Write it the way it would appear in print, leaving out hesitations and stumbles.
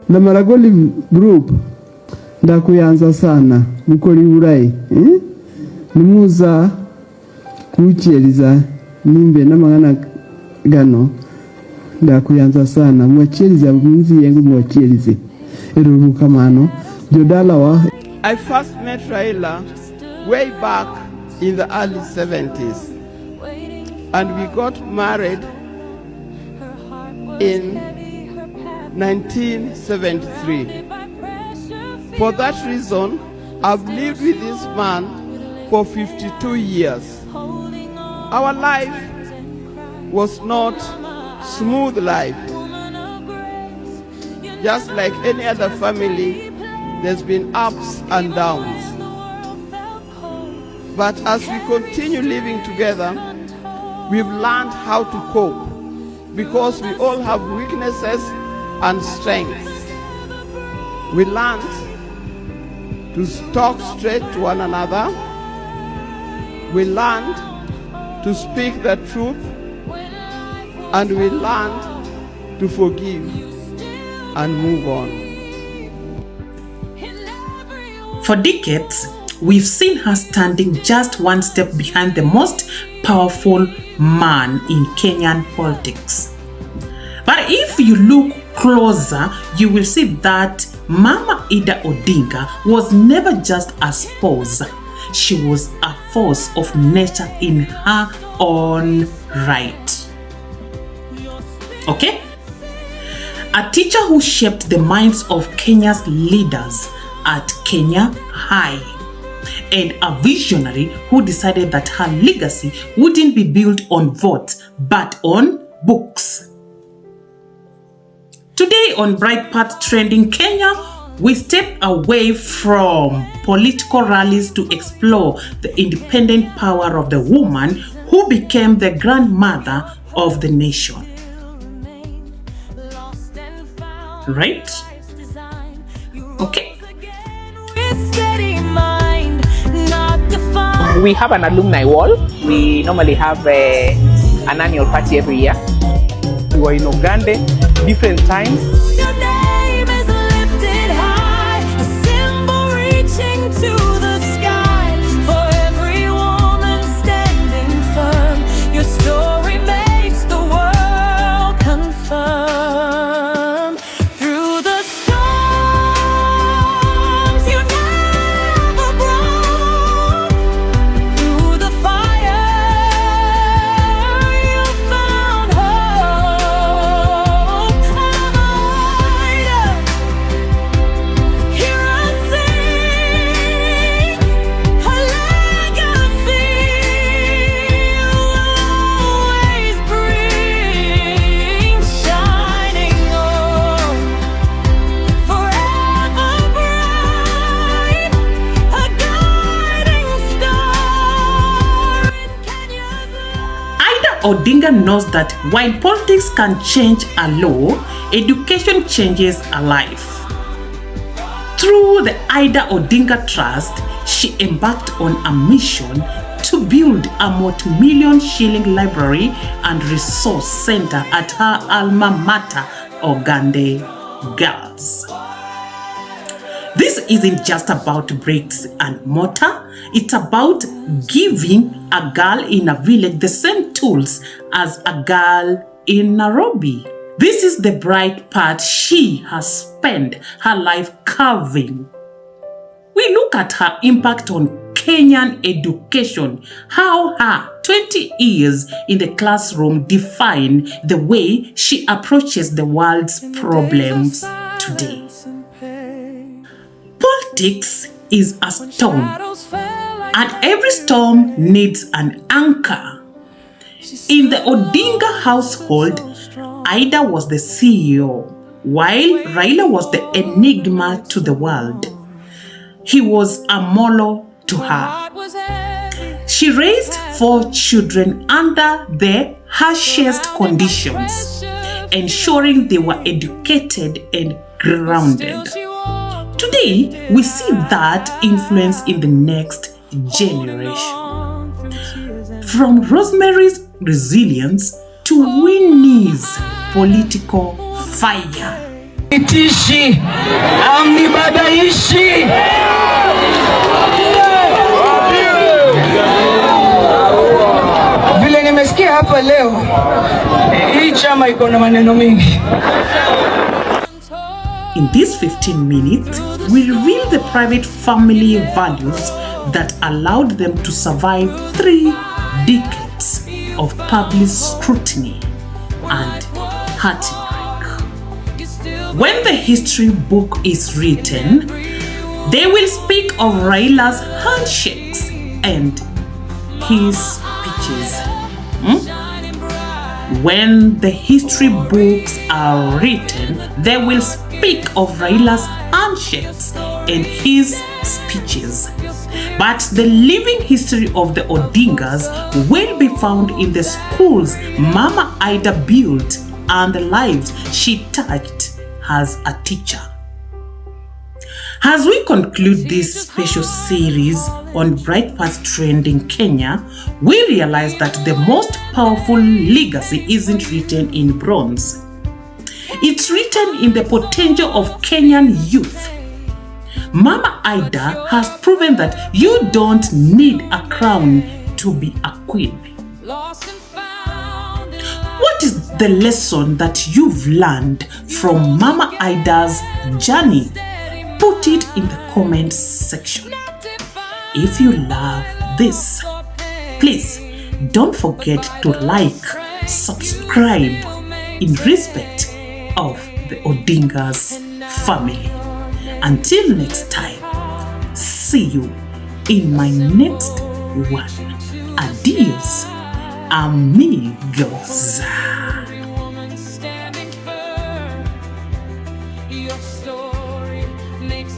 na Maragoli group ndakuyanza sana mukoli burayi nimuza kucheliza nimbe namangana gano ndakuyanza sana mwacheliza munzi yengu mwachelize eruruka mano jodalawa. I first met Raila way back in the early 70s, and we got married in 1973. For that reason, I've lived with this man for 52 years. Our life was not smooth life. Just like any other family, there's been ups and downs. But as we continue living together, we've learned how to cope because we all have weaknesses and strengths. We learned to talk straight to one another. We learned to speak the truth, and we learned to forgive and move on. For decades, we've seen her standing just one step behind the most powerful man in Kenyan politics. But if you look closer, you will see that Mama Raila Odinga was never just a spouse. She was a force of nature in her own right. Okay? A teacher who shaped the minds of Kenya's leaders at Kenya High, and a visionary who decided that her legacy wouldn't be built on votes but on books. Today on Breitbart Trending Kenya, we step away from political rallies to explore the independent power of the woman who became the grandmother of the nation. Right? Okay. We have an alumni wall. We normally have an annual party every year. We were in Uganda, different times. Your name is lifted high, a symbol reaching to the sky. For every woman standing firm, your story makes the world confirm. Through the storms, you never broke. Through the fire, you found hope. Here I sing her legacy. You'll always bring shining on, forever bright, a guiding star in Kenya's life. Raila Odinga knows that while politics can change a law, education changes a life. Through the Raila Odinga Trust, she embarked on a mission to build a multi-million shilling library and resource center at her alma mater, Ogande Girls. This isn't just about bricks and mortar, it's about giving a girl in a village the same tools as a girl in Nairobi. This is the bright part she has spent her life carving. We look at her impact on Kenyan education, how her 20 years in the classroom define the way she approaches the world's problems today. Politics is a storm, and every storm needs an anchor. In the Odinga household, Raila was the CEO, while Raila was the enigma to the world. He was a molo to her. She raised 4 children under the harshest conditions, ensuring they were educated and grounded. Today, we see that influence in the next generation. From Rosemary's resilience to Winnie's political fire. itishi amnibadaishi. Vile nimesikia hapa leo, hii chama iko na maneno mingi. In these 15 minutes, we reveal the private family values that allowed them to survive 3 decades of public scrutiny and heartbreak. When the history book is written, they will speak of Raila's handshakes and his speeches. When the history books are written, they will speak of Raila's handshakes and his speeches. But the living history of the Odingas will be found in the schools Mama Ida built and the lives she touched as a teacher. As we conclude this special series on bright past trend in Kenya, we realize that the most powerful legacy isn't written in bronze. It's written in the potential of Kenyan youth. Mama Ida has proven that you don't need a crown to be a queen. What is the lesson that you've learned from Mama Ida's journey? Put it in the comments section. If you love this, please don't forget to like, subscribe in respect of the Odinga's family. Until next time, see you in my next one. Adios, amigos. Your story makes